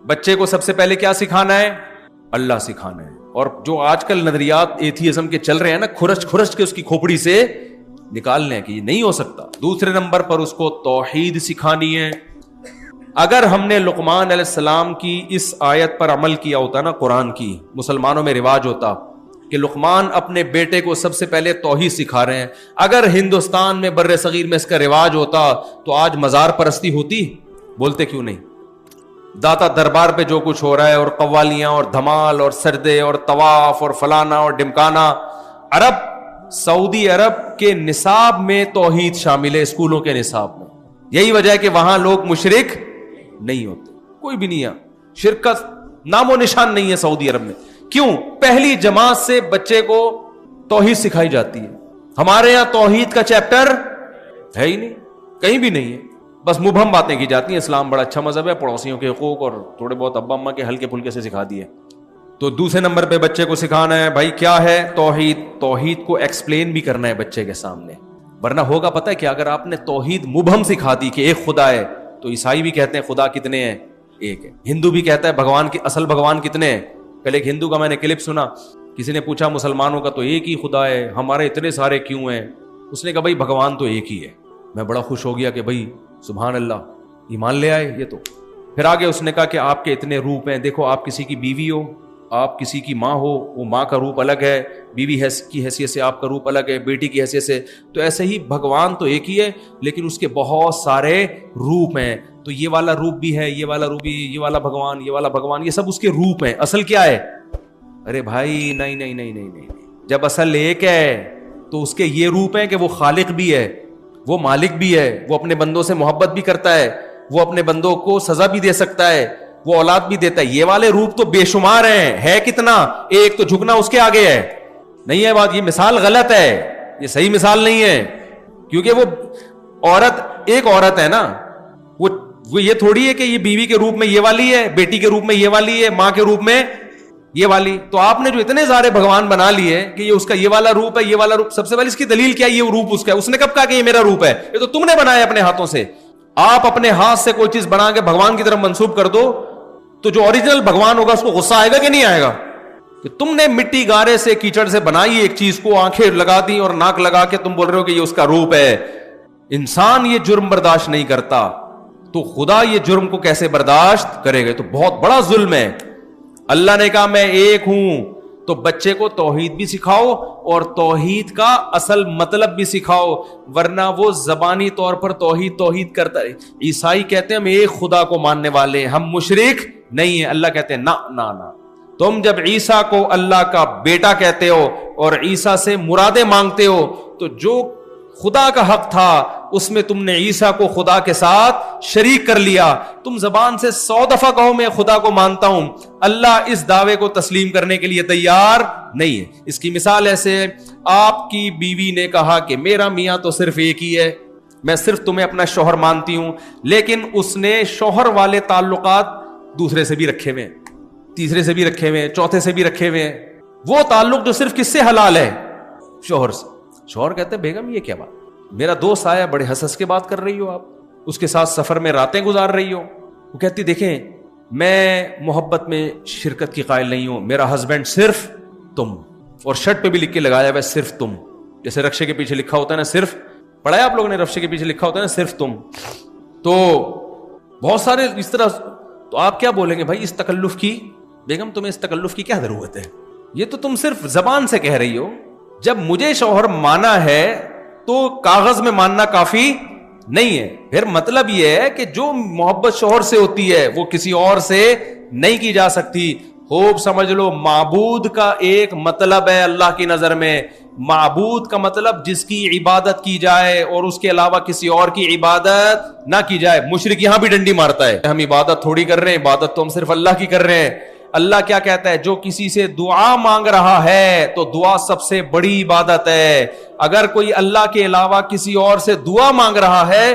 بچے کو سب سے پہلے کیا سکھانا ہے؟ اللہ سکھانا ہے. اور جو آج کل نظریات ایتھیزم کے چل رہے ہیں نا, کھرچ کے اس کی کھوپڑی سے نکالنے ہیں کہ یہ نہیں ہو سکتا. دوسرے نمبر پر اس کو توحید سکھانی ہے. اگر ہم نے لقمان علیہ السلام کی اس آیت پر عمل کیا ہوتا نا, قرآن کی, مسلمانوں میں رواج ہوتا کہ لقمان اپنے بیٹے کو سب سے پہلے توحید سکھا رہے ہیں. اگر ہندوستان میں بر صغیر میں اس کا رواج ہوتا تو آج مزار پرستی ہوتی؟ بولتے کیوں نہیں؟ داتا دربار پہ جو کچھ ہو رہا ہے, اور قوالیاں اور دھمال اور سردے اور طواف اور فلانا اور ڈمکانا. سعودی عرب کے نصاب میں توحید شامل ہے, اسکولوں کے نصاب میں. یہی وجہ ہے کہ وہاں لوگ مشرک نہیں ہوتے, کوئی بھی نہیں ہے, شرکت نام و نشان نہیں ہے سعودی عرب میں. کیوں؟ پہلی جماعت سے بچے کو توحید سکھائی جاتی ہے. ہمارے یہاں توحید کا چیپٹر ہے ہی نہیں, کہیں بھی نہیں ہے. بس مبہم باتیں کی جاتی ہیں. اسلام بڑا اچھا مذہب ہے, پڑوسیوں کے حقوق اور تھوڑے بہت ابا اماں کے ہلکے پھلکے سے سکھا دیے. تو دوسرے نمبر پہ بچے کو سکھانا ہے بھائی کیا ہے توحید. توحید کو ایکسپلین بھی کرنا ہے بچے کے سامنے, ورنہ ہوگا پتہ ہے کہ اگر آپ نے توحید مبہم سکھا دی کہ ایک خدا ہے, تو عیسائی بھی کہتے ہیں خدا کتنے ہیں؟ ایک ہے. ہندو بھی کہتا ہے بھگوان کی اصل بھگوان کتنے ہیں؟ کل ایک ہندو کا میں نے کلپ سنا, کسی نے پوچھا مسلمانوں کا تو ایک ہی خدا ہے, ہمارے اتنے سارے کیوں ہیں؟ اس نے کہا بھائی بھگوان تو ایک ہی ہے. میں بڑا خوش ہو گیا کہ بھائی سبحان اللہ, ایمان لے آئے یہ تو. پھر آگے اس نے کہا کہ آپ کے اتنے روپ ہیں, دیکھو آپ کسی کی بیوی ہو, آپ کسی کی ماں ہو, وہ ماں کا روپ الگ ہے, بیوی کی حیثیت سے آپ کا روپ الگ ہے, بیٹی کی حیثیت سے. تو ایسے ہی بھگوان تو ایک ہی ہے لیکن اس کے بہت سارے روپ ہیں. تو یہ والا روپ بھی ہے, یہ والا روپ بھی, یہ والا بھگوان, یہ والا بھگوان, یہ سب اس کے روپ ہیں. اصل کیا ہے؟ ارے بھائی نہیں نہیں نہیں نہیں نہیں, جب اصل ایک ہے تو اس کے یہ روپ ہیں کہ وہ خالق بھی ہے, وہ مالک بھی ہے, وہ اپنے بندوں سے محبت بھی کرتا ہے, وہ اپنے بندوں کو سزا بھی دے سکتا ہے, وہ اولاد بھی دیتا ہے. یہ والے روپ تو بے شمار ہیں, ہے کتنا؟ ایک. تو جھکنا اس کے آگے ہے. نہیں ہے بات, یہ مثال غلط ہے, یہ صحیح مثال نہیں ہے. کیونکہ وہ عورت ایک عورت ہے نا, وہ یہ تھوڑی ہے کہ یہ بیوی کے روپ میں یہ والی ہے, بیٹی کے روپ میں یہ والی ہے, ماں کے روپ میں یہ والی. تو آپ نے جو اتنے سارے بھگوان بنا لیے کہ یہ اس کا یہ والا روپ ہے, یہ والا روپ, سب سے پہلے اس کی دلیل کیا ہے؟ یہ روپ اس کا ہے. اس نے کب کہا کہ یہ میرا روپ ہے؟ یہ تو تم نے بنایا اپنے ہاتھوں سے. آپ اپنے ہاتھ سے کوئی چیز بنا کے بھگوان کی طرف منسوب کر دو تو جو اوریجنل بھگوان ہوگا اس کو غصہ آئے گا کہ نہیں آئے گا؟ کہ تم نے مٹی گارے سے کیچڑ سے بنائی ایک چیز کو, آنکھیں لگا دی اور ناک لگا کے تم بول رہے ہو کہ یہ اس کا روپ ہے. انسان یہ جرم برداشت نہیں کرتا تو خدا یہ جرم کو کیسے برداشت کرے گا؟ تو بہت بڑا ظلم ہے. اللہ نے کہا میں ایک ہوں, تو بچے کو توحید بھی سکھاؤ اور توحید کا اصل مطلب بھی سکھاؤ, ورنہ وہ زبانی طور پر توحید توحید کرتا ہے. عیسائی کہتے ہیں ہم ایک خدا کو ماننے والے ہیں, ہم مشرک نہیں ہیں. اللہ کہتے ہیں نا, تم جب عیسیٰ کو اللہ کا بیٹا کہتے ہو اور عیسیٰ سے مرادیں مانگتے ہو, تو جو خدا کا حق تھا اس میں تم نے عیسیٰ کو خدا کے ساتھ شریک کر لیا. تم زبان سے 100 دفعہ کہو میں خدا کو مانتا ہوں, اللہ اس دعوے کو تسلیم کرنے کے لیے تیار نہیں ہے. اس کی مثال ایسے ہے, آپ کی بیوی نے کہا کہ میرا میاں تو صرف ایک ہی ہے, میں صرف تمہیں اپنا شوہر مانتی ہوں, لیکن اس نے شوہر والے تعلقات دوسرے سے بھی رکھے ہوئے, تیسرے سے بھی رکھے ہوئے, چوتھے سے بھی رکھے ہوئے. وہ تعلق جو صرف کس سے حلال ہے؟ شوہر سے. شوہر کہتے ہیں بیگم یہ کیا بات, میرا دوست آیا بڑے حسس کے بات کر رہی ہو, آپ اس کے ساتھ سفر میں راتیں گزار رہی ہو. وہ کہتی دیکھیں میں محبت میں شرکت کی قائل نہیں ہوں, میرا ہسبینڈ صرف تم, اور شرٹ پہ بھی لکھ کے لگایا ہوا ہے صرف تم, جیسے رکشے کے پیچھے لکھا ہوتا ہے نا صرف, پڑھا ہے آپ لوگوں نے رکشے کے پیچھے لکھا ہوتا ہے نا صرف تم. تو بہت سارے اس طرح. تو آپ کیا بولیں گے بھائی اس تکلف کی؟ بیگم تمہیں اس تکلف کی کیا ضرورت ہے, یہ تو تم صرف زبان سے کہہ رہی ہو. جب مجھے شوہر مانا ہے تو کاغذ میں ماننا کافی نہیں ہے. پھر مطلب یہ ہے کہ جو محبت شوہر سے ہوتی ہے وہ کسی اور سے نہیں کی جا سکتی. خوب سمجھ لو, معبود کا ایک مطلب ہے اللہ کی نظر میں, معبود کا مطلب جس کی عبادت کی جائے اور اس کے علاوہ کسی اور کی عبادت نہ کی جائے. مشرک یہاں بھی ڈنڈی مارتا ہے, ہم عبادت تھوڑی کر رہے ہیں, عبادت تو ہم صرف اللہ کی کر رہے ہیں. اللہ کیا کہتا ہے, جو کسی سے دعا مانگ رہا ہے تو دعا سب سے بڑی عبادت ہے. اگر کوئی اللہ کے علاوہ کسی اور سے دعا مانگ رہا ہے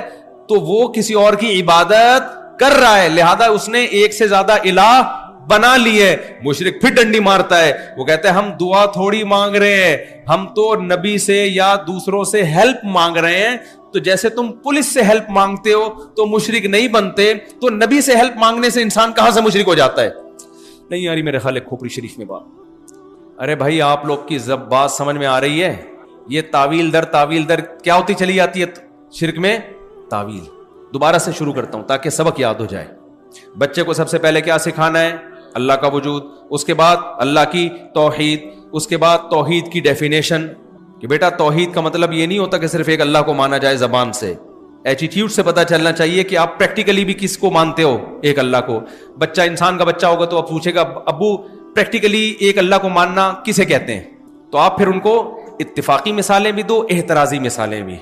تو وہ کسی اور کی عبادت کر رہا ہے, لہذا اس نے ایک سے زیادہ الہ بنا لی ہے. مشرک پھر ڈنڈی مارتا ہے, وہ کہتا ہے ہم دعا تھوڑی مانگ رہے ہیں, ہم تو نبی سے یا دوسروں سے ہیلپ مانگ رہے ہیں. تو جیسے تم پولیس سے ہیلپ مانگتے ہو تو مشرک نہیں بنتے، تو نبی سے ہیلپ مانگنے سے انسان کہاں سے مشرک ہو جاتا ہے؟ نہیں یاری میرے خیال ہے کھوپڑی شریف میں بات. ارے بھائی آپ لوگ کی بات سمجھ میں آ رہی ہے؟ یہ تعویل در کیا ہوتی چلی جاتی ہے شرک میں؟ تعویل. دوبارہ سے شروع کرتا ہوں تاکہ سبق یاد ہو جائے. بچے کو سب سے پہلے کیا سکھانا ہے؟ اللہ کا وجود، اس کے بعد اللہ کی توحید، اس کے بعد توحید کی ڈیفینیشن کہ بیٹا توحید کا مطلب یہ نہیں ہوتا کہ صرف ایک اللہ کو مانا جائے زبان سے. ایٹیٹیوڈ سے پتہ چلنا چاہیے کہ آپ پریکٹیکلی بھی کس کو مانتے ہو؟ ایک اللہ کو. بچہ انسان کا بچہ ہوگا تو اب پوچھے گا ابو پریکٹیکلی ایک اللہ کو ماننا کسے کہتے ہیں؟ تو آپ پھر ان کو اتفاقی مثالیں بھی دو، احترازی مثالیں بھی.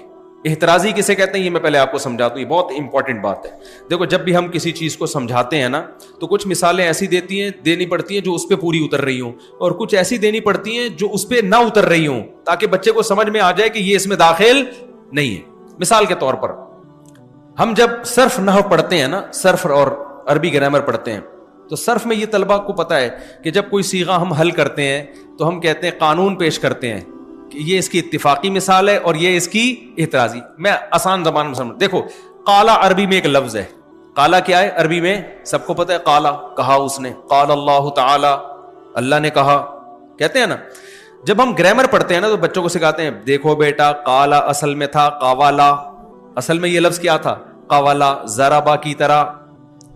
احترازی کسے کہتے ہیں یہ میں پہلے آپ کو سمجھا دوں، یہ بہت امپورٹنٹ بات ہے. دیکھو جب بھی ہم کسی چیز کو سمجھاتے ہیں نا تو کچھ مثالیں ایسی دینی پڑتی ہیں جو اس پہ پوری اتر رہی ہوں، اور کچھ ایسی دینی پڑتی ہیں جو اس پہ نہ اتر رہی ہوں، تاکہ بچے کو سمجھ میں آ جائے کہ یہ اس میں داخل نہیں ہے. مثال کے طور پر ہم جب صرف نحو پڑھتے ہیں نا، صرف اور عربی گرامر پڑھتے ہیں، تو صرف میں یہ طلبہ کو پتہ ہے کہ جب کوئی صیغہ ہم حل کرتے ہیں تو ہم کہتے ہیں قانون پیش کرتے ہیں کہ یہ اس کی اتفاقی مثال ہے اور یہ اس کی احترازی. میں آسان زبان میں سمجھ، دیکھو قالا عربی میں ایک لفظ ہے. قالا کیا ہے عربی میں؟ سب کو پتہ ہے قالا کہا اس نے، قال اللہ تعالی اللہ نے کہا کہتے ہیں نا. جب ہم گرامر پڑھتے ہیں نا تو بچوں کو سکھاتے ہیں دیکھو بیٹا قالا اصل میں تھا قاوالا، اصل میں یہ لفظ کیا تھا؟ قاوالا. ضربا کی طرح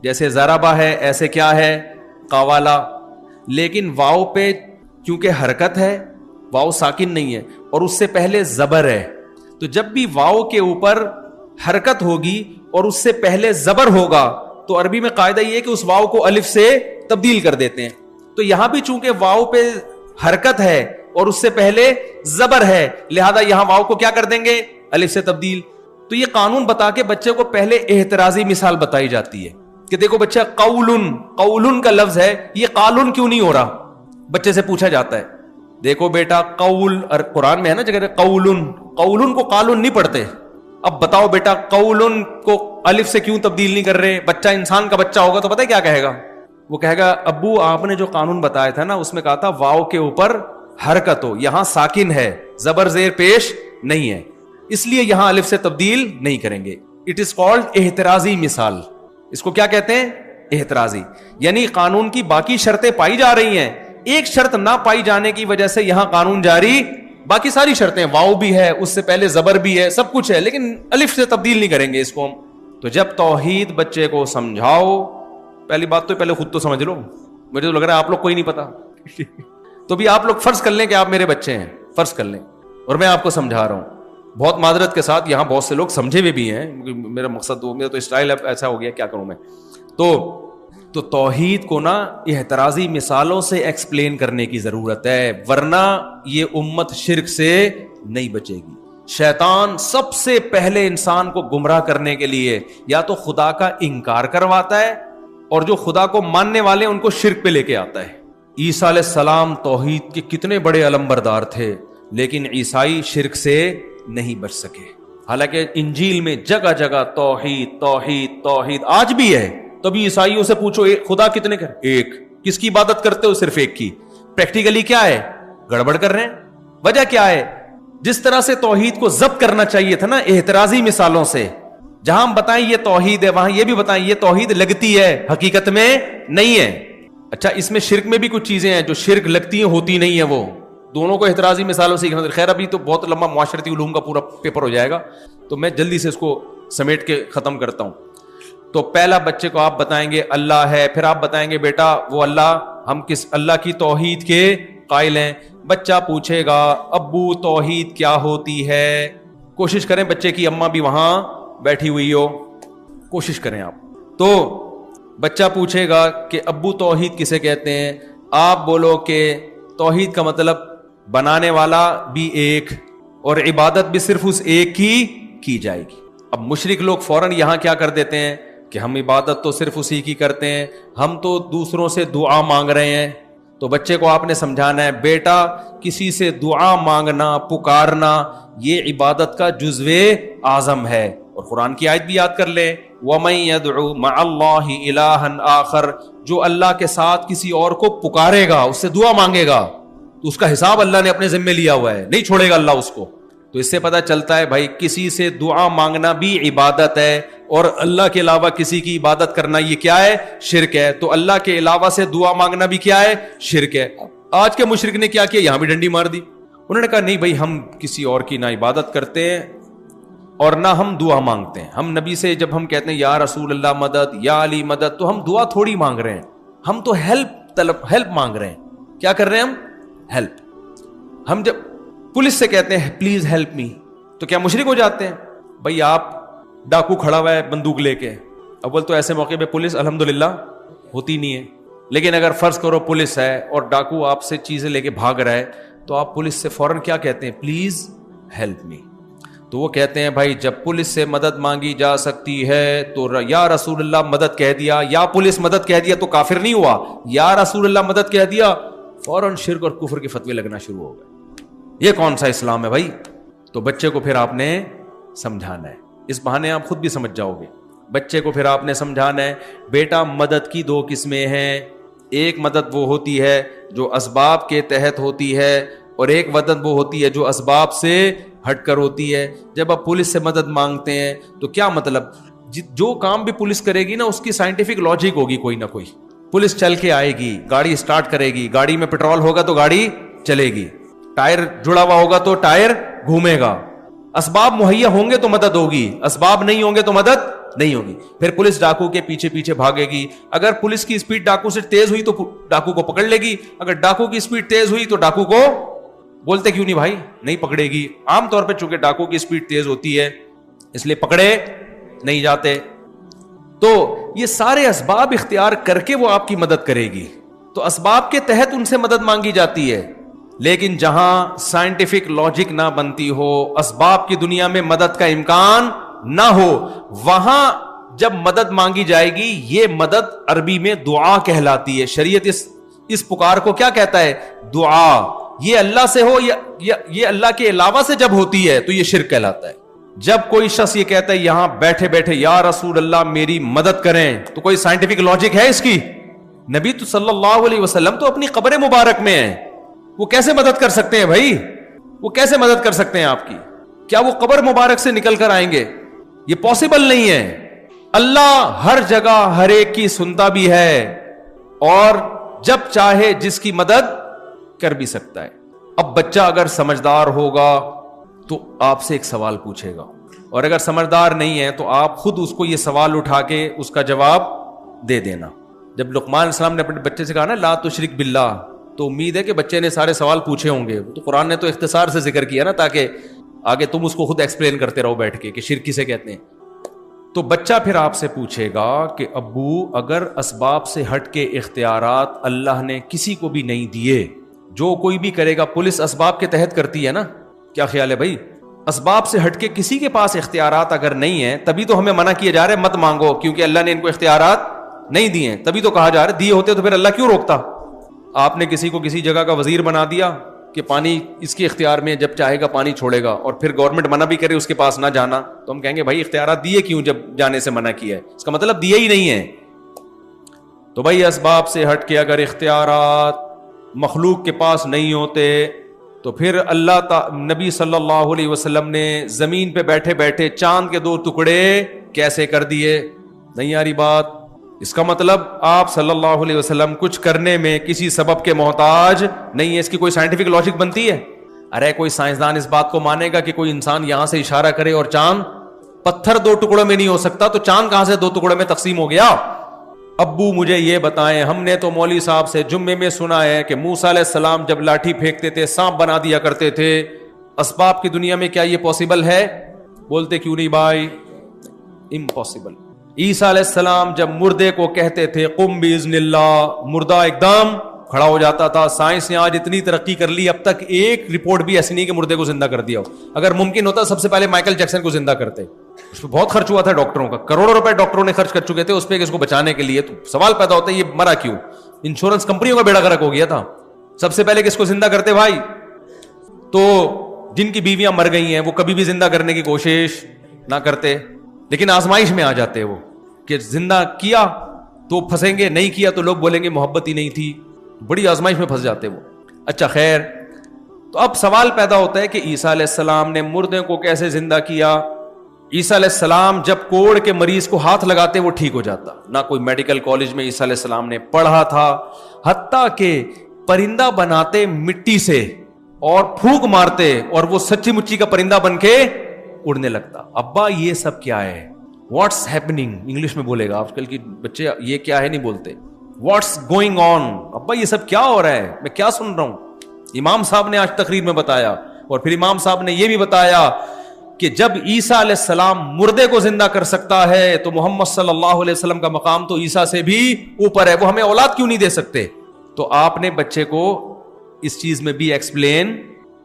جیسے ضربا ہے ایسے کیا ہے؟ قاوالا. لیکن واو پہ کیونکہ حرکت ہے، واو ساکن نہیں ہے اور اس سے پہلے زبر ہے، تو جب بھی واو کے اوپر حرکت ہوگی اور اس سے پہلے زبر ہوگا تو عربی میں قاعدہ یہ ہے کہ اس واو کو الف سے تبدیل کر دیتے ہیں. تو یہاں بھی چونکہ واو پہ حرکت ہے اور اس سے پہلے زبر ہے، لہذا یہاں واو کو کیا کر دیں گے؟ الف سے تبدیل. تو یہ قانون بتا کے بچے کو پہلے احترازی مثال بتائی جاتی ہے کہ دیکھو بچہ قولن کا لفظ ہے، یہ قالن کیوں نہیں ہو رہا؟ بچے سے پوچھا جاتا ہے دیکھو بیٹا قول، قرآن میں ہے نا جگہ قولن کو قالن نہیں پڑھتے. اب بتاؤ بیٹا قولن کو الف سے کیوں تبدیل نہیں کر رہے؟ بچہ انسان کا بچہ ہوگا تو پتہ ہے کیا کہے گا؟ وہ کہے گا ابو آپ نے جو قانون بتایا تھا نا اس میں کہا تھا واو کے اوپر حرکت ہو، یہاں ساکن ہے، زبر زیر پیش نہیں ہے، اس لیے یہاں الف سے تبدیل نہیں کریں گے. اٹ از کالڈ احترازی مثال. اس کو کیا کہتے ہیں؟ احترازی. یعنی قانون کی باقی شرطیں پائی جا رہی ہیں، ایک شرط نہ پائی جانے کی وجہ سے یہاں قانون جاری، باقی ساری شرطیں، واو بھی ہے، اس سے پہلے زبر بھی ہے، سب کچھ ہے، لیکن الف سے تبدیل نہیں کریں گے اس کو ہم. تو جب توحید بچے کو سمجھاؤ، پہلی بات تو پہلے خود تو سمجھ لو. مجھے تو لگ رہا ہے آپ لوگ کو ہی نہیں پتا تو بھی آپ لوگ فرض کر لیں کہ آپ میرے بچے ہیں، فرض کر لیں اور میں آپ کو سمجھا رہا ہوں. بہت معذرت کے ساتھ یہاں بہت سے لوگ سمجھے ہوئے بھی ہیں، میرا مقصد میرا تو اسٹائل ایسا ہو گیا کیا کروں میں. تو توحید کو نا احترازی مثالوں سے ایکسپلین کرنے کی ضرورت ہے، ورنہ یہ امت شرک سے نہیں بچے گی. شیطان سب سے پہلے انسان کو گمراہ کرنے کے لیے یا تو خدا کا انکار کرواتا ہے اور جو خدا کو ماننے والے ان کو شرک پہ لے کے آتا ہے. عیسیٰ علیہ السلام توحید کے کتنے بڑے علمبردار تھے، لیکن عیسائی شرک سے نہیں بچ سکے. حالانکہ انجیل میں جگہ جگہ توحید توحید توحید آج بھی ہے. تبھی عیسائیوں سے پوچھو خدا کتنے کر؟ ایک. کس کی عبادت کرتے ہو؟ صرف ایک کی. پریکٹیکلی کیا ہے؟ گڑبڑ کر رہے ہیں. وجہ کیا ہے؟ جس طرح سے توحید کو ضبط کرنا چاہیے تھا نا احترازی مثالوں سے، جہاں ہم بتائیں یہ توحید ہے وہاں یہ بھی بتائیں یہ توحید لگتی ہے، حقیقت میں نہیں ہے. اچھا اس میں شرک میں بھی کچھ چیزیں ہیں جو شرک لگتی ہیں ہوتی نہیں ہیں، وہ دونوں کو احترازی مثالوں سے. خیر ابھی تو بہت لمبا معاشرتی علوم کا پورا پیپر ہو جائے گا تو میں جلدی سے اس کو سمیٹ کے ختم کرتا ہوں. تو پہلا بچے کو آپ بتائیں گے اللہ ہے، پھر آپ بتائیں گے بیٹا وہ اللہ، ہم کس اللہ کی توحید کے قائل ہیں. بچہ پوچھے گا ابو توحید کیا ہوتی ہے؟ کوشش کریں بچے کی اماں بھی وہاں بیٹھی ہوئی ہو، کوشش کریں آپ. تو بچہ پوچھے گا کہ ابو توحید کسے کہتے ہیں؟ آپ بولو کہ توحید کا مطلب بنانے والا بھی ایک اور عبادت بھی صرف اس ایک کی جائے گی. اب مشرک لوگ فوراً یہاں کیا کر دیتے ہیں کہ ہم عبادت تو صرف اسی کی کرتے ہیں، ہم تو دوسروں سے دعا مانگ رہے ہیں. تو بچے کو آپ نے سمجھانا ہے بیٹا کسی سے دعا مانگنا پکارنا یہ عبادت کا جزو اعظم ہے. اور قرآن کی آیت بھی یاد کر لیں وَمَن يَدْعُ مَعَ اللَّهِ إِلَٰهًا آخر، جو اللہ کے ساتھ کسی اور کو پکارے گا، اس سے دعا مانگے گا تو اس کا حساب اللہ نے اپنے ذمے لیا ہوا ہے، نہیں چھوڑے گا اللہ اس کو. تو اس سے پتہ چلتا ہے بھائی کسی سے دعا مانگنا بھی عبادت ہے, اور اللہ کے علاوہ کسی کی عبادت کرنا یہ کیا ہے؟ شرک ہے. تو اللہ کے علاوہ سے دعا مانگنا بھی کیا ہے؟ شرک ہے. آج کے مشرک نے کیا کیا؟ یہاں بھی ڈنڈی مار دی. انہوں نے کہا نہیں بھائی ہم کسی اور کی نہ عبادت کرتے ہیں اور نہ ہم دعا مانگتے ہیں. ہم نبی سے جب ہم کہتے ہیں یا رسول اللہ مدد, یا علی مدد, تو ہم دعا تھوڑی مانگ رہے ہیں, ہم تو ہیلپ مانگ رہے ہیں. کیا کر رہے ہیں ہم؟ ہیلپ. ہم جب پولیس سے کہتے ہیں پلیز ہیلپ می, تو کیا مشرک ہو جاتے ہیں؟ بھائی آپ ڈاکو کھڑا ہوا ہے بندوق لے کے, اول تو ایسے موقع پہ پولیس الحمدللہ ہوتی نہیں ہے, لیکن اگر فرض کرو پولیس ہے اور ڈاکو آپ سے چیزیں لے کے بھاگ رہا ہے, تو آپ پولیس سے فوراً کیا کہتے ہیں؟ Please help me. تو وہ کہتے ہیں بھائی جب پولیس سے مدد مانگی جا سکتی ہے تو یا رسول اللہ مدد کہہ دیا, یا پولیس مدد کہہ دیا تو کافر نہیں ہوا, یا رسول اللہ مدد کہہ دیا فوراً شرک اور کفر کے فتوے لگنا شروع ہو گئے. یہ کون سا اسلام ہے بھائی؟ تو بچے کو پھر آپ نے سمجھانا ہے, اس بہانے آپ خود بھی سمجھ جاؤ گے. بچے کو پھر آپ نے سمجھانا ہے بیٹا مدد کی دو قسمیں ہیں, ایک مدد وہ ہوتی ہے جو اسباب کے تحت ہوتی ہے, اور ایک مدد وہ ہوتی ہے جو اسباب سے ہٹ کر ہوتی ہے. جب آپ پولیس سے مدد مانگتے ہیں تو کیا مطلب, جو کام بھی پولیس کرے گی نا اس کی سائنٹیفک لاجک ہوگی کوئی نہ کوئی. پولیس چل کے آئے گی, گاڑی سٹارٹ کرے گی, گاڑی میں پیٹرول ہوگا تو گاڑی چلے گی, ٹائر جڑا ہوا ہوگا تو ٹائر گھومے گا. اسباب مہیا ہوں گے تو مدد ہوگی, اسباب نہیں ہوں گے تو مدد نہیں ہوگی. پھر پولیس ڈاکو کے پیچھے پیچھے بھاگے گی, اگر پولیس کی اسپیڈ ڈاکو سے تیز ہوئی تو ڈاکو کو پکڑ لے گی, اگر ڈاکو کی اسپیڈ تیز ہوئی تو ڈاکو کو بولتے کیوں نہیں بھائی نہیں پکڑے گی. عام طور پہ چونکہ ڈاکو کی اسپیڈ تیز ہوتی ہے اس لیے پکڑے نہیں جاتے. تو یہ سارے اسباب اختیار کر کے وہ آپ کی مدد کرے گی, تو اسباب کے تحت ان سے مدد مانگی جاتی ہے. لیکن جہاں سائنٹیفک لاجک نہ بنتی ہو, اسباب کی دنیا میں مدد کا امکان نہ ہو, وہاں جب مدد مانگی جائے گی یہ مدد عربی میں دعا کہلاتی ہے. شریعت اس پکار کو کیا کہتا ہے؟ دعا. یہ اللہ سے ہو یا یہ اللہ کے علاوہ سے جب ہوتی ہے تو یہ شرک کہلاتا ہے. جب کوئی شخص یہ کہتا ہے یہاں بیٹھے بیٹھے یا رسول اللہ میری مدد کریں, تو کوئی سائنٹیفک لاجک ہے اس کی؟ نبی تو صلی اللہ علیہ وسلم تو اپنی قبر مبارک میں ہیں, وہ کیسے مدد کر سکتے ہیں بھائی؟ وہ کیسے مدد کر سکتے ہیں آپ کی؟ کیا وہ قبر مبارک سے نکل کر آئیں گے؟ یہ پاسبل نہیں ہے. اللہ ہر جگہ ہر ایک کی سنتا بھی ہے, اور جب چاہے جس کی مدد کر بھی سکتا ہے. اب بچہ اگر سمجھدار ہوگا تو آپ سے ایک سوال پوچھے گا, اور اگر سمجھدار نہیں ہے تو آپ خود اس کو یہ سوال اٹھا کے اس کا جواب دے دینا. جب لقمان علیہ السلام نے اپنے بچے سے کہا نا لا تشرک باللہ, تو امید ہے کہ بچے نے سارے سوال پوچھے ہوں گے. تو قرآن نے تو اختصار سے ذکر کیا نا تاکہ آگے تم اس کو خود ایکسپلین کرتے رہو بیٹھ کے کہ شرک کسے کہتے ہیں. تو بچہ پھر آپ سے پوچھے گا کہ ابو اگر اسباب سے ہٹ کے اختیارات اللہ نے کسی کو بھی نہیں دیے, جو کوئی بھی کرے گا, پولیس اسباب کے تحت کرتی ہے نا, کیا خیال ہے بھائی؟ اسباب سے ہٹ کے کسی کے پاس اختیارات اگر نہیں ہیں, تبھی تو ہمیں منع کیا جا رہا ہے مت مانگو, کیونکہ اللہ نے ان کو اختیارات نہیں دیے ہیں. تبھی تو کہا جا رہا ہے دیے ہوتے تو پھر اللہ کیوں روکتا؟ آپ نے کسی کو کسی جگہ کا وزیر بنا دیا کہ پانی اس کے اختیار میں, جب چاہے گا پانی چھوڑے گا, اور پھر گورنمنٹ منع بھی کرے اس کے پاس نہ جانا, تو ہم کہیں گے بھائی اختیارات دیے کیوں جب جانے سے منع کیا ہے؟ اس کا مطلب دیے ہی نہیں ہے. تو بھائی اسباب سے ہٹ کے اگر اختیارات مخلوق کے پاس نہیں ہوتے تو پھر نبی صلی اللہ علیہ وسلم نے زمین پہ بیٹھے بیٹھے چاند کے 2 ٹکڑے کیسے کر دیے؟ نہیں آ رہی بات؟ اس کا مطلب آپ صلی اللہ علیہ وسلم کچھ کرنے میں کسی سبب کے محتاج نہیں ہے. اس کی کوئی سائنٹیفک لاجک بنتی ہے؟ ارے کوئی سائنسدان اس بات کو مانے گا کہ کوئی انسان یہاں سے اشارہ کرے اور چاند, پتھر 2 ٹکڑوں میں نہیں ہو سکتا, تو چاند کہاں سے 2 ٹکڑوں میں تقسیم ہو گیا؟ ابو مجھے یہ بتائیں, ہم نے تو مولوی صاحب سے جمعے میں سنا ہے کہ موسیٰ علیہ السلام جب لاٹھی پھینکتے تھے سانپ بنا دیا کرتے تھے. اسباب کی دنیا میں کیا یہ پاسبل ہے؟ بولتے کیوں نہیں بھائی؟ امپاسبل. عیسیٰ علیہ السلام جب مردے کو کہتے تھے قم باذن اللہ, مردہ ایک دم کھڑا ہو جاتا تھا. سائنس نے آج اتنی ترقی کر لی, اب تک ایک رپورٹ بھی ایسی نہیں کہ مردے کو زندہ کر دیا ہو. اگر ممکن ہوتا سب سے پہلے مائیکل جیکسن کو زندہ کرتے. اس پہ بہت خرچ ہوا تھا ڈاکٹروں کا, کروڑوں روپے ڈاکٹروں نے خرچ کر چکے تھے اس پہ کہ اس کو بچانے کے لیے. تو سوال پیدا ہوتا ہے یہ مرا کیوں؟ انشورنس کمپنیوں کا بیڑا غرق ہو گیا تھا. سب سے پہلے کس کو زندہ کرتے بھائی؟ تو جن کی بیویاں مر گئی ہیں وہ کبھی بھی زندہ کرنے کی کوشش نہ کرتے, لیکن آزمائش میں آ جاتے وہ کہ زندہ کیا تو پھنسیں گے, نہیں کیا تو لوگ بولیں گے محبت ہی نہیں تھی. بڑی آزمائش میں پھنس جاتے وہ. اچھا خیر, تو اب سوال پیدا ہوتا ہے کہ عیسیٰ علیہ السلام نے مردے کو کیسے زندہ کیا؟ عیسیٰ علیہ السلام جب کوڑ کے مریض کو ہاتھ لگاتے وہ ٹھیک ہو جاتا. نہ کوئی میڈیکل کالج میں عیسیٰ علیہ السلام نے پڑھا تھا, حتیٰ کہ پرندہ بناتے مٹی سے اور پھونک مارتے اور وہ سچی مچی کا پرندہ بن کے اڑنے لگتا. ابا یہ سب کیا ہے؟ واٹس ہیپننگ انگلش میں بولے گا, آج کل کی بچے یہ کیا ہے نہیں بولتے. What's going on? ابا یہ سب کیا ہو رہا ہے, میں کیا سن رہا ہوں؟ امام صاحب نے آج تقریر میں بتایا, اور پھر امام صاحب نے یہ بھی بتایا کہ جب عیسیٰ علیہ السلام مردے کو زندہ کر سکتا ہے تو محمد صلی اللہ علیہ وسلم کا مقام تو عیسیٰ سے بھی اوپر ہے, وہ ہمیں اولاد کیوں نہیں دے سکتے؟ تو آپ نے بچے کو اس چیز میں بھی ایکسپلین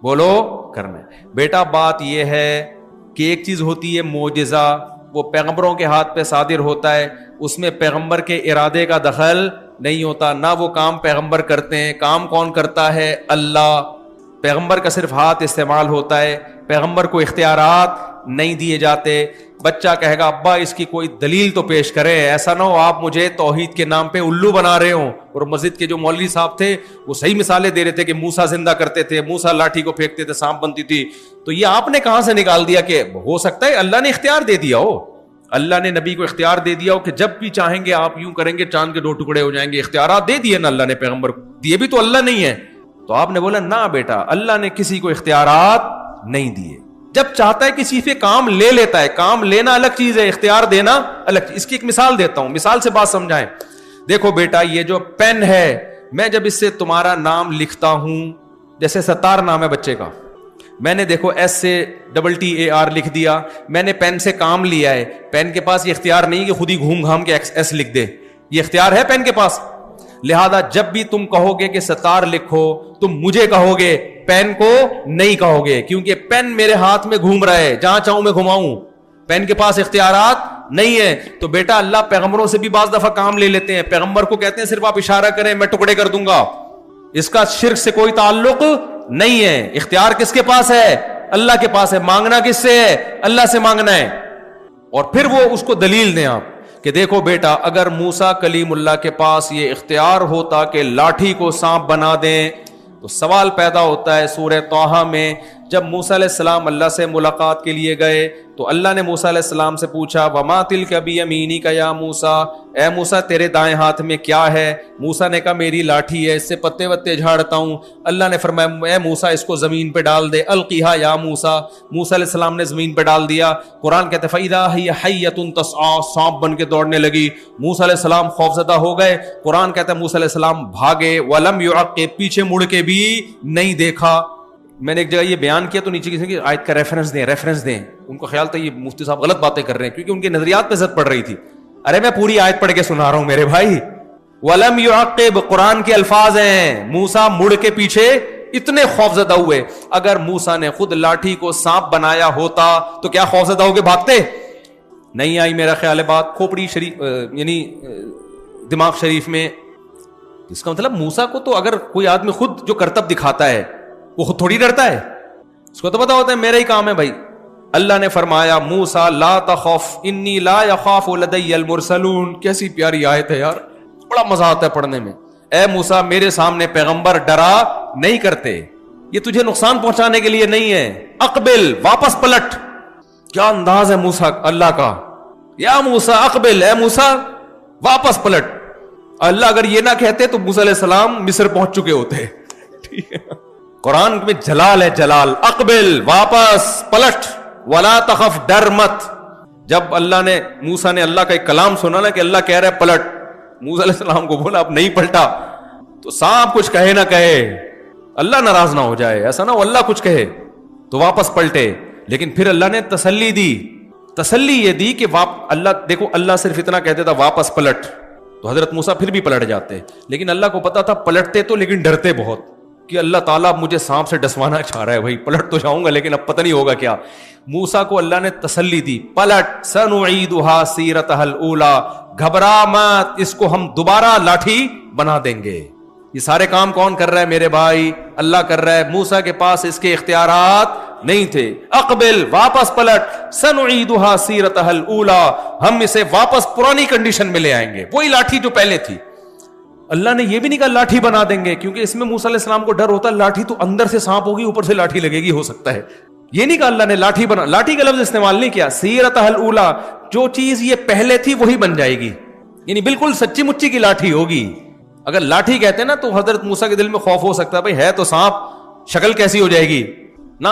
بولو کرنا ہے. بیٹا بات یہ ہے کہ ایک چیز ہوتی ہے معجزہ, وہ پیغمبروں کے ہاتھ پہ صادر ہوتا ہے, اس میں پیغمبر کے ارادے کا دخل نہیں ہوتا, نہ وہ کام پیغمبر کرتے ہیں. کام کون کرتا ہے؟ اللہ. پیغمبر کا صرف ہاتھ استعمال ہوتا ہے, پیغمبر کو اختیارات نہیں دیے جاتے. بچہ کہے گا ابا اس کی کوئی دلیل تو پیش کرے, ایسا نہ ہو آپ مجھے توحید کے نام پہ الو بنا رہے ہوں. اور مسجد کے جو مولوی صاحب تھے وہ صحیح مثالیں دے رہے تھے کہ موسیٰ زندہ کرتے تھے, موسیٰ لاٹھی کو پھینکتے تھے سانپ بنتی تھی. تو یہ آپ نے کہاں سے نکال دیا کہ ہو سکتا ہے اللہ نے اختیار دے دیا ہو, اللہ نے نبی کو اختیار دے دیا ہو کہ جب بھی چاہیں گے آپ یوں کریں گے چاند کے 2 ٹکڑے ہو جائیں گے. اختیارات دے دیے نا اللہ نے پیغمبر کو, دیے بھی تو اللہ نہیں ہے. تو آپ نے بولا نہ بیٹا, اللہ نے کسی کو اختیارات نہیں دیے. جب چاہتا ہے کسی سے کام لے لیتا ہے. کام لینا الگ چیز ہے, اختیار دینا الگ چیز. اس کی ایک مثال دیتا ہوں, مثال سے بات سمجھائیں. دیکھو بیٹا یہ جو پین ہے, میں جب اس سے تمہارا نام لکھتا ہوں, جیسے ستار نام ہے بچے کا, میں نے دیکھو ایس سے TTAR لکھ دیا, میں نے پین سے کام لیا ہے. پین کے پاس یہ اختیار نہیں کہ خود ہی گھوم گھام کے ایس لکھ دے, یہ اختیار ہے پین کے پاس. لہذا جب بھی تم کہو گے کہ ستار لکھو, تم مجھے کہو گے, پین کو نہیں کہو گے, کیونکہ پین میرے ہاتھ میں گھوم رہا ہے, جہاں چاہوں میں گھماؤں. پین کے پاس اختیارات نہیں ہے. تو بیٹا اللہ پیغمبروں سے بھی بعض دفعہ کام لے لیتے ہیں. پیغمبر کو کہتے ہیں صرف آپ اشارہ کریں میں ٹکڑے کر دوں گا, اس کا شرک سے کوئی تعلق نہیں ہے. اختیار کس کے پاس ہے؟ اللہ کے پاس ہے. مانگنا کس سے ہے؟ اللہ سے مانگنا ہے. اور پھر وہ اس کو دلیل دیں آپ کہ دیکھو بیٹا اگر موسیٰ کلیم اللہ کے پاس یہ اختیار ہوتا کہ لاٹھی کو سانپ بنا دیں, تو سوال پیدا ہوتا ہے سورہ طٰہٰ میں جب موسیٰ علیہ السلام اللہ سے ملاقات کے لیے گئے تو اللہ نے موسیٰ علیہ السلام سے پوچھا وما تلک بیمینک یا موسیٰ, اے موسیٰ تیرے دائیں ہاتھ میں کیا ہے؟ موسیٰ نے کہا میری لاٹھی ہے, اس سے پتے وتے جھاڑتا ہوں. اللہ نے فرمایا اے موسیٰ اس کو زمین پہ ڈال دے, القیہا یا موسیٰ. موسیٰ علیہ السلام نے زمین پہ ڈال دیا. قرآن کہتے فَإِذَا هِيَ حَيَّةٌ تَسْعَىٰ, سانپ بن کے دوڑنے لگی. موسیٰ علیہ السلام خوفزدہ ہو گئے. قرآن کہتا ہے موسیٰ علیہ السلام بھاگے, وَلَمْ يُعَقِّبْ, پیچھے مڑ کے بھی نہیں دیکھا. میں نے ایک جگہ یہ بیان کیا تو نیچے کسی کی آیت کا ریفرنس دیں. ان کو خیال تھا یہ مفتی صاحب غلط باتیں کر رہے ہیں کیونکہ ان کے نظریات پہ زد پڑ رہی تھی. ارے میں پوری آیت پڑھ کے سنا رہا ہوں میرے بھائی. وَلَمْ يُعَقِّبْ, قرآن کے الفاظ ہیں. موسیٰ مڑ کے پیچھے اتنے خوفزدہ ہوئے. اگر موسیٰ نے خود لاٹھی کو سانپ بنایا ہوتا تو کیا خوفزدہ ہو کے بھاگتے؟ نہیں آئی میرا خیال ہے بات. کھوپڑی شریف یعنی دماغ شریف میں, اس کا مطلب موسیٰ کو تو اگر کوئی آدمی خود جو کرتب دکھاتا ہے وہ خود تھوڑی ڈرتا ہے, اس کو تو پتا ہوتا ہے میرا ہی کام ہے بھائی. اللہ نے فرمایا موسیٰ لا تخف انی لا یخاف لدی المرسلون. کیسی پیاری آیت ہے یار, بڑا مزہ آتا ہے پڑھنے میں. اے موسیٰ میرے سامنے پیغمبر ڈرا نہیں کرتے, یہ تجھے نقصان پہنچانے کے لیے نہیں ہے. اقبل, واپس پلٹ. کیا انداز ہے موسیٰ اللہ کا, یا موسیٰ اقبل, اے موسیٰ واپس پلٹ. اللہ اگر یہ نہ کہتے تو موسیٰ علیہ السلام مصر پہنچ چکے ہوتے. ٹھیک ہے, قرآن میں جلال ہے, جلال. اقبل, واپس پلٹ, ولا تخف, ڈر مت. جب اللہ نے موسیٰ نے اللہ کا ایک کلام سنا نا کہ اللہ کہہ رہا ہے پلٹ, موسیٰ علیہ السلام کو بولا اب نہیں پلٹا تو سانپ کچھ کہے نہ کہے, اللہ ناراض نہ ہو جائے, ایسا نہ ہو اللہ کچھ کہے تو واپس پلٹے. لیکن پھر اللہ نے تسلی دی. تسلی یہ دی کہ اللہ دیکھو, اللہ صرف اتنا کہتے تھا واپس پلٹ, تو حضرت موسیٰ پھر بھی پلٹ جاتے. لیکن اللہ کو پتا تھا پلٹتے تو لیکن ڈرتے بہت کہ اللہ تعالیٰ مجھے سانپ سے ڈسوانا چاہ رہا ہے. بھائی پلٹ تو جاؤں گا لیکن اب پتہ نہیں ہوگا کیا. موسیٰ کو اللہ نے تسلی دی, پلٹ, سنعیدھا سیرتھا الاولی, گھبرا مت, اس کو ہم دوبارہ لاٹھی بنا دیں گے. یہ سارے کام کون کر رہا ہے میرے بھائی؟ اللہ کر رہا ہے. موسیٰ کے پاس اس کے اختیارات نہیں تھے. اقبل, واپس پلٹ, سنعیدھا سیرتھا الاولی, ہم اسے واپس پرانی کنڈیشن میں لے آئیں گے, وہی لاٹھی جو پہلے تھی. اللہ نے یہ بھی نہیں کہا لاٹھی بنا دیں گے, کیونکہ اس میں موسیٰ علیہ السلام کو ڈر ہوتا ہے لاٹھی تو اندر سے سانپ ہوگی اوپر سے لاٹھی لگے گی, ہو سکتا ہے. یہ نہیں کہا اللہ نے لاٹھی بنا, لاٹھی کا لفظ استعمال نہیں کیا. سیرتہ الاولیٰ, جو چیز یہ پہلے تھی وہی بن جائے گی, یعنی بالکل سچی مچی کی لاٹھی ہوگی. اگر لاٹھی کہتے ہیں نا تو حضرت موسیٰ کے دل میں خوف ہو سکتا ہے, بھائی ہے تو سانپ, شکل کیسی ہو جائے گی. نہ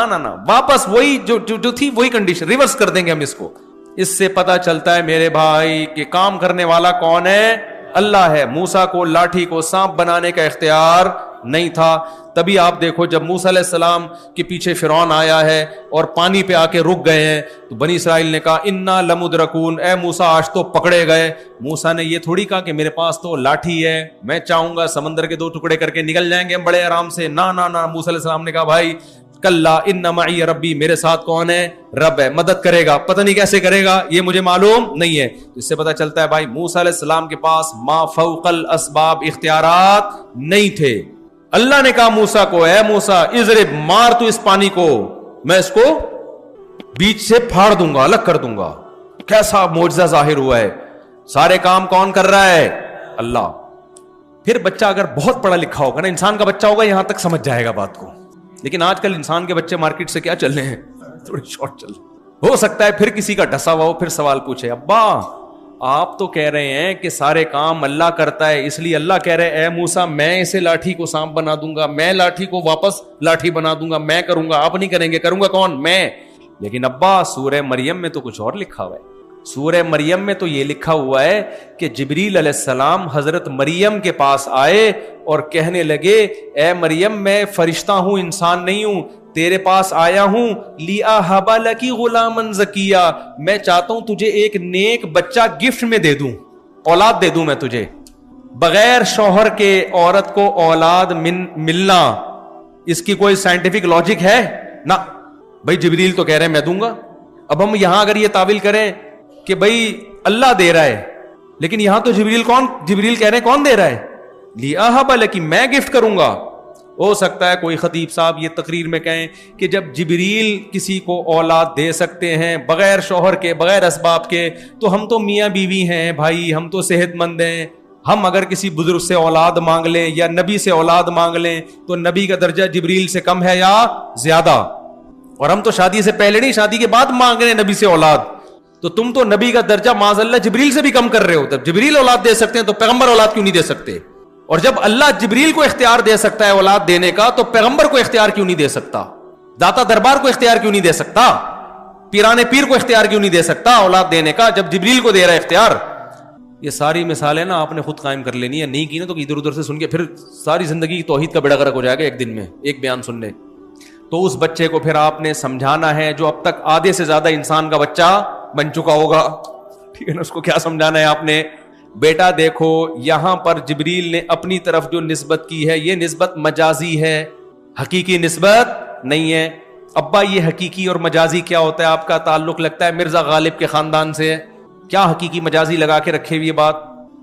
واپس وہی جو تھی وہی کنڈیشن, ریورس کر دیں گے ہم اس کو. اس سے پتا چلتا ہے میرے بھائی کہ کام کرنے والا کون ہے, اللہ ہے. موسیٰ کو لاٹھی کو سانپ بنانے کا اختیار نہیں تھا. تبھی آپ دیکھو جب موسیٰ علیہ السلام کے پیچھے فرعون آیا ہے اور پانی پہ آ کے رک گئے ہیں تو بنی اسرائیل نے کہا انا لمدرکون, اے موسیٰ آج تو پکڑے گئے. موسیٰ نے یہ تھوڑی کہا کہ میرے پاس تو لاٹھی ہے, میں چاہوں گا سمندر کے 2 ٹکڑے کر کے نکل جائیں گے ہم بڑے آرام سے. نہ موسیٰ علیہ السلام نے کہا بھائی کلا ان معی ربی, میرے ساتھ کون ہے, رب ہے, مدد کرے گا. پتہ نہیں کیسے کرے گا, یہ مجھے معلوم نہیں ہے. اس سے پتہ چلتا ہے بھائی موسیٰ علیہ السلام کے پاس ما فوق الاسباب اختیارات نہیں تھے. اللہ نے کہا موسیٰ کو, اے موسیٰ اضرب, مار تو اس پانی کو, میں اس کو بیچ سے پھاڑ دوں گا, الگ کر دوں گا. کیسا معجزہ ظاہر ہوا ہے. سارے کام کون کر رہا ہے, اللہ. پھر بچہ اگر بہت پڑھا لکھا ہوگا نا, انسان کا بچہ ہوگا, یہاں تک سمجھ جائے گا بات کو. لیکن آج کل انسان کے بچے مارکیٹ سے کیا چل رہے ہیں, تھوڑی شارٹ چل رہے. ہو سکتا ہے پھر کسی کا ڈسا ہوا ہو, پھر سوال پوچھے ابا آپ تو کہہ رہے ہیں کہ سارے کام اللہ کرتا ہے, اس لیے اللہ کہہ رہے اے موسیٰ میں اسے لاٹھی کو سانپ بنا دوں گا, میں لاٹھی کو واپس لاٹھی بنا دوں گا, میں کروں گا, آپ نہیں کریں گے. کروں گا کون, میں. لیکن ابا سورہ مریم میں تو کچھ اور لکھا ہوا ہے. سورہ مریم میں تو یہ لکھا ہوا ہے کہ جبریل علیہ السلام حضرت مریم کے پاس آئے اور کہنے لگے اے مریم میں فرشتہ ہوں, انسان نہیں ہوں, تیرے پاس آیا ہوں لِأَهَبَ لَكِ غُلَامًا زَكِيًّا, میں چاہتا ہوں تجھے ایک نیک بچہ گفٹ میں دے دوں, اولاد دے دوں میں تجھے. بغیر شوہر کے عورت کو اولاد ملنا, اس کی کوئی سائنٹیفک لاجک ہے نہ. بھائی جبریل تو کہہ رہے ہیں میں دوں گا. اب ہم یہاں اگر یہ تعویل کریں کہ بھائی اللہ دے رہا ہے, لیکن یہاں تو جبریل کہہ رہے ہیں کون دے رہا ہے, لِأَهَبَ لَكِ, میں گفٹ کروں گا. ہو سکتا ہے کوئی خطیب صاحب یہ تقریر میں کہیں کہ جب جبریل کسی کو اولاد دے سکتے ہیں بغیر شوہر کے, بغیر اسباب کے, تو ہم تو میاں بیوی ہیں بھائی, ہم تو صحت مند ہیں, ہم اگر کسی بزرگ سے اولاد مانگ لیں یا نبی سے اولاد مانگ لیں تو نبی کا درجہ جبریل سے کم ہے یا زیادہ. اور ہم تو شادی سے پہلے نہیں, شادی کے بعد مانگ رہے ہیں نبی سے اولاد, تو تم تو نبی کا درجہ معاذ اللہ جبریل سے بھی کم کر رہے ہو. جب جبریل اولاد دے سکتے ہیں تو پیغمبر اولاد کیوں نہیں دے سکتے؟ اور جب اللہ جبریل کو اختیار دے سکتا ہے اولاد دینے کا, تو پیغمبر کو اختیار کیوں نہیں دے سکتا؟ داتا دربار کو اختیار کیوں نہیں دے سکتا؟ پیران پیر کو اختیار کیوں نہیں دے سکتا اولاد دینے کا, جب جبریل کو دے رہا ہے اختیار؟ یہ ساری مثالیں نا آپ نے خود قائم کر لینی ہے, نہیں کی نا تو ادھر ادھر سے سن کے پھر ساری زندگی توحید کا بیڑا غرق ہو جائے گا ایک دن میں ایک بیان سننے. تو اس بچے کو پھر آپ نے سمجھانا ہے جو اب تک آدھے سے زیادہ انسان کا بچہ بن چکا ہوگا, ٹھیک ہے نا, اس کو کیا سمجھانا ہے آپ نے, بیٹا دیکھو یہاں پر جبریل نے اپنی طرف جو نسبت کی ہے یہ نسبت مجازی ہے, حقیقی نسبت نہیں ہے. ابا یہ حقیقی اور مجازی کیا ہوتا ہے؟ آپ کا تعلق لگتا ہے مرزا غالب کے خاندان سے, کیا حقیقی مجازی لگا کے رکھے ہوئی بات؟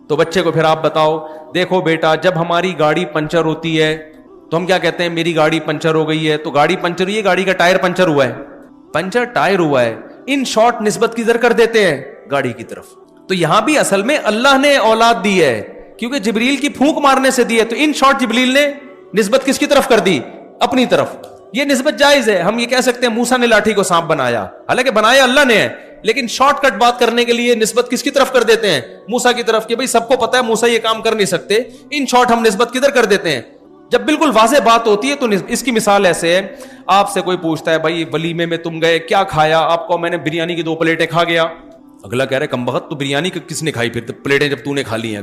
تو بچے کو پھر آپ بتاؤ دیکھو بیٹا جب ہماری گاڑی پنچر ہوتی ہے تو ہم کیا کہتے ہیں, میری گاڑی پنچر ہو گئی ہے, تو گاڑی پنچر ہوئی ہے, گاڑی کا ٹائر پنچر ہوا ہے, پنچر ٹائر ہوا ہے, ان شارٹ نسبت کدھر کر دیتے ہیں گاڑی کی طرف. تو یہاں بھی اصل میں اللہ نے اولاد دی ہے کیونکہ جبریل کی پھونک مارنے سے دی ہے, تو ان شارٹ جبریل نے نسبت کس کی طرف کر دی؟ اپنی طرف. یہ نسبت جائز ہے, ہم یہ کہہ سکتے ہیں موسیٰ نے لاٹھی کو سانپ بنایا, حالانکہ بنایا اللہ نے ہے, لیکن شارٹ کٹ بات کرنے کے لیے نسبت کس کی طرف کر دیتے ہیں؟ موسیٰ کی طرف, کہ بھئی سب کو پتا ہے موسیٰ یہ کام کر نہیں سکتے, ان شارٹ ہم نسبت کدھر کر دیتے ہیں. جب بالکل واضح بات ہوتی ہے تو اس کی مثال ایسے ہے, آپ سے کوئی پوچھتا ہے بھائی ولیمے میں تم گئے کیا کھایا؟ آپ کو میں نے بریانی کی 2 پلیٹیں کھا گیا. اگلا کہہ رہے کمبخت تو بریانی کس نے کھائی؟ پھر پلیٹیں جب تو نے کھا لی ہیں,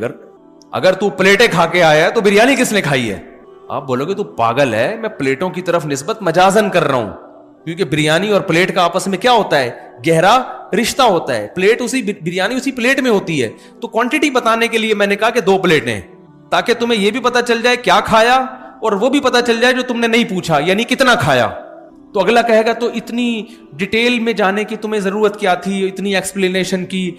اگر تو پلیٹیں کھا کے آیا ہے تو بریانی کس نے کھائی ہے؟ آپ بولو گے تو پاگل ہے, میں پلیٹوں کی طرف نسبت مجازن کر رہا ہوں, کیونکہ بریانی اور پلیٹ کا آپس میں کیا ہوتا ہے, گہرا رشتہ ہوتا ہے. پلیٹ اسی بریانی اسی پلیٹ میں ہوتی ہے, تو کوانٹٹی بتانے کے لیے میں نے کہا کہ 2 پلیٹیں, تاکہ تمہیں یہ بھی پتا چل جائے کیا کھایا اور وہ بھی پتا چل جائے جو تم نے نہیں پوچھا, یعنی کتنا کھایا. تو اگلا کہے گا تو اتنی ڈیٹیل میں جانے کی تمہیں ضرورت کیا تھی, اتنی ایکسپلینیشن کی,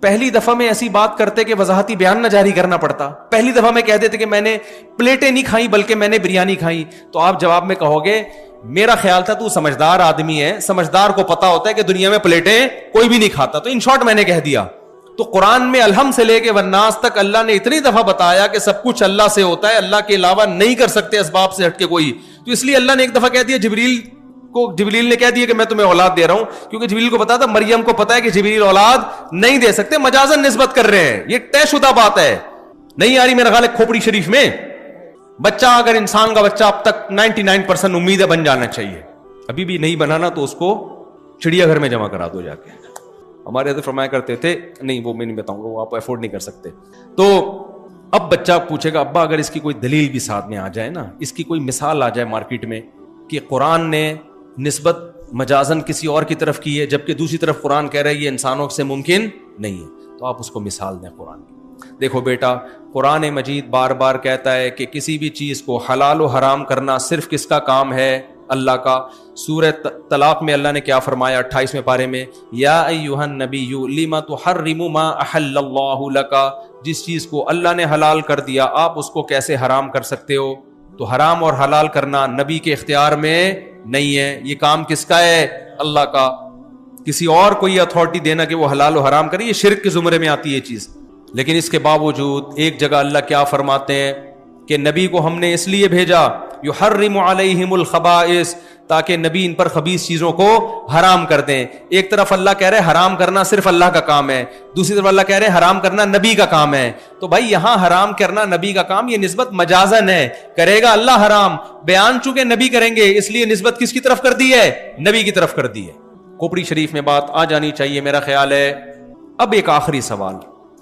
پہلی دفعہ میں ایسی بات کرتے کہ وضاحتی بیان نہ جاری کرنا پڑتا, پہلی دفعہ میں کہہ دیتے کہ میں نے پلیٹیں نہیں کھائی بلکہ میں نے بریانی کھائی. تو آپ جواب میں کہو گے میرا خیال تھا تو سمجھدار آدمی ہے, سمجھدار کو پتا ہوتا ہے کہ دنیا میں پلیٹیں کوئی بھی نہیں کھاتا, تو ان شارٹ میں نے کہہ دیا. تو قرآن میں الحمد سے لے کے والناس تک اللہ نے اتنی دفعہ بتایا کہ سب کچھ اللہ سے ہوتا ہے, اللہ کے علاوہ نہیں کر سکتے اسباب سے ہٹ کے کوئی. تو اس لیے اللہ نے ایک دفعہ کہہ دیا جبریل نے کہہ دیا کہ میں تمہیں اولاد دے رہا ہوں, کیونکہ جبریل کو پتا تھا, مریم کو پتا ہے کہ جبریل اولاد نہیں دے سکتے, مجازن نسبت کر رہے ہیں, یہ طے شدہ بات ہے. نہیں آ رہی میرا خیال ہے کھوپڑی شریف میں. بچہ اگر انسان کا بچہ اب تک 99% امید ہے بن جانا چاہیے, ابھی بھی نہیں بنانا تو اس کو چڑیا گھر میں جمع کرا دو جا کے. ہمارے حضرت فرمایا کرتے تھے, نہیں وہ میں نہیں بتاؤں گا, وہ آپ افورڈ نہیں کر سکتے. تو اب بچہ پوچھے گا ابا اگر اس کی کوئی دلیل بھی ساتھ میں آ جائے نا, اس کی کوئی مثال آ جائے مارکیٹ میں کہ قرآن نے نسبت مجازن کسی اور کی طرف کی ہے جبکہ دوسری طرف قرآن کہہ رہا ہے یہ انسانوں سے ممکن نہیں ہے, تو آپ اس کو مثال دیں قرآن کی. دیکھو بیٹا, قرآن مجید بار بار کہتا ہے کہ کسی بھی چیز کو حلال و حرام کرنا صرف کس کا کام ہے, اللہ کا. سورہ طلاق میں اللہ نے کیا فرمایا 28ویں پارے میں, یا ایھا النبی لما تحرم ما احل اللہ لک, جس چیز کو اللہ نے حلال کر دیا آپ اس کو کیسے حرام کر سکتے ہو. تو حرام اور حلال کرنا نبی کے اختیار میں نہیں ہے, یہ کام کس کا ہے, اللہ کا. کسی اور کو یہ اتھارٹی دینا کہ وہ حلال و حرام کرے, یہ شرک کے زمرے میں آتی ہے یہ چیز. لیکن اس کے باوجود ایک جگہ اللہ کیا فرماتے ہیں کہ نبی کو ہم نے اس لیے بھیجا یحرم علیہم الخبائث, تاکہ نبی ان پر خبیث چیزوں کو حرام کر دیں. ایک طرف اللہ کہہ رہے حرام کرنا صرف اللہ کا کام ہے, دوسری طرف اللہ کہہ رہے حرام کرنا نبی کا کام ہے. تو بھائی یہاں حرام کرنا نبی کا کام, یہ نسبت مجازن ہے, کرے گا اللہ حرام, بیان چونکہ نبی کریں گے اس لیے نسبت کس کی طرف کر دی ہے, نبی کی طرف کر دی ہے. کھوپڑی شریف میں بات آ جانی چاہیے میرا خیال ہے. اب ایک آخری سوال,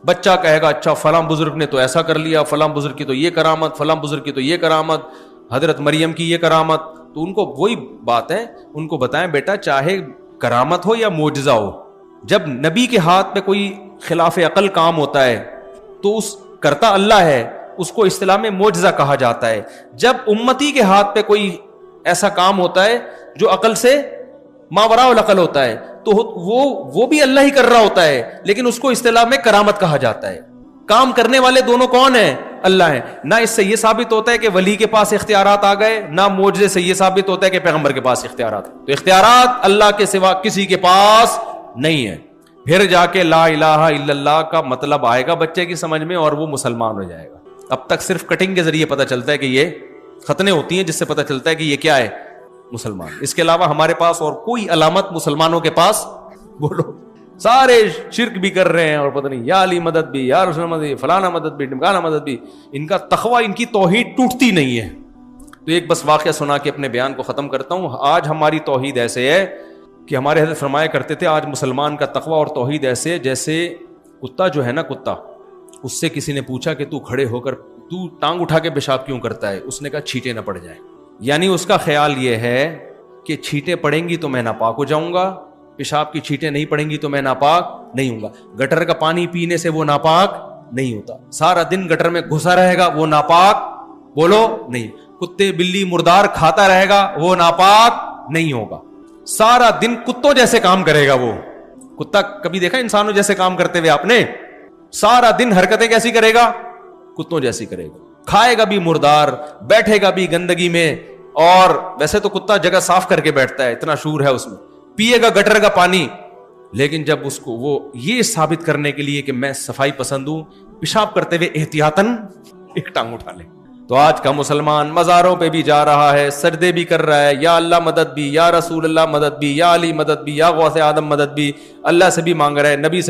بچہ کہے گا اچھا فلاں بزرگ نے تو ایسا کر لیا, فلاں بزرگ کی تو یہ کرامت, فلاں بزرگ کی تو یہ کرامت, حضرت مریم کی یہ کرامت. تو ان کو وہی بات ہے, ان کو بتائیں بیٹا چاہے کرامت ہو یا معجزہ ہو, جب نبی کے ہاتھ پہ کوئی خلاف عقل کام ہوتا ہے تو اس کرتا اللہ ہے, اس کو اصطلاح میں معجزہ کہا جاتا ہے. جب امتی کے ہاتھ پہ کوئی ایسا کام ہوتا ہے جو عقل سے ماوراء العقل ہوتا ہے تو وہ بھی اللہ ہی کر رہا ہوتا ہے, لیکن اس کو اصطلاح میں کرامت کہا جاتا ہے. کام کرنے والے دونوں کون ہیں, اللہ ہیں. نہ اس سے یہ ثابت ہوتا ہے کہ ولی کے پاس اختیارات آ گئے, نہ معجزے سے یہ ثابت ہوتا ہے کہ پیغمبر کے پاس اختیارات. تو اختیارات اللہ کے سوا کسی کے پاس نہیں ہے. پھر جا کے لا الہ الا اللہ کا مطلب آئے گا بچے کی سمجھ میں اور وہ مسلمان ہو جائے گا. اب تک صرف کٹنگ کے ذریعے پتہ چلتا ہے کہ یہ ختنیں ہوتی ہیں جس سے پتہ چلتا ہے کہ یہ کیا ہے, مسلمان. اس کے علاوہ ہمارے پاس اور کوئی علامت مسلمانوں کے پاس, بولو, سارے شرک بھی کر رہے ہیں اور پتہ نہیں یا علی مدد بھی, یا رسول مدد بھی, فلانا مدد بھی, ڈمکانا مدد بھی. ان کا تقوی, ان کی توحید ٹوٹتی نہیں ہے. تو ایک بس واقعہ سنا کے اپنے بیان کو ختم کرتا ہوں. آج ہماری توحید ایسے ہے کہ ہمارے حضرت فرمایا کرتے تھے آج مسلمان کا تقوی اور توحید ایسے جیسے کتا جو ہے نا, کتا, اس سے کسی نے پوچھا کہ تو کھڑے ہو کر تو ٹانگ اٹھا کے پیشاب کیوں کرتا ہے, اس نے کہا چھینٹیں نہ پڑ جائیں. یعنی اس کا خیال یہ ہے کہ چھینٹیں پڑیں گی تو میں ناپاک ہو جاؤں گا, پیشاب کی چھینٹیں نہیں پڑیں گی تو میں ناپاک نہیں ہوں گا. گٹر کا پانی پینے سے وہ ناپاک نہیں ہوتا, سارا دن گٹر میں گھسا رہے گا وہ ناپاک, بولو, نہیں. کتے بلی مردار کھاتا رہے گا وہ ناپاک نہیں ہوگا. سارا دن کتوں جیسے کام کرے گا وہ. کتا کبھی دیکھا انسانوں جیسے کام کرتے ہوئے آپ نے؟ سارا دن حرکتیں کیسی کرے گا, کتوں جیسی کرے گا. کھائے گا بھی مردار, بیٹھے گا بھی گندگی میں, اور ویسے تو کتا جگہ صاف کر کے بیٹھتا ہے, اتنا شعور ہے اس میں. پیے گا گٹر کا پانی, لیکن جب اس کو وہ یہ ثابت کرنے کے لیے کہ میں صفائی پسند ہوں, پیشاب کرتے ہوئے احتیاطاً ایک ٹانگ اٹھا لے. تو آج کا مسلمان مزاروں پہ بھی جا رہا ہے, سجدے بھی کر رہا ہے, یا اللہ مدد بھی, یا رسول اللہ مدد بھی, یا علی مدد بھی, یا غوث آدم مدد بھی, اللہ سے بھی مانگ رہا ہے, نبی سے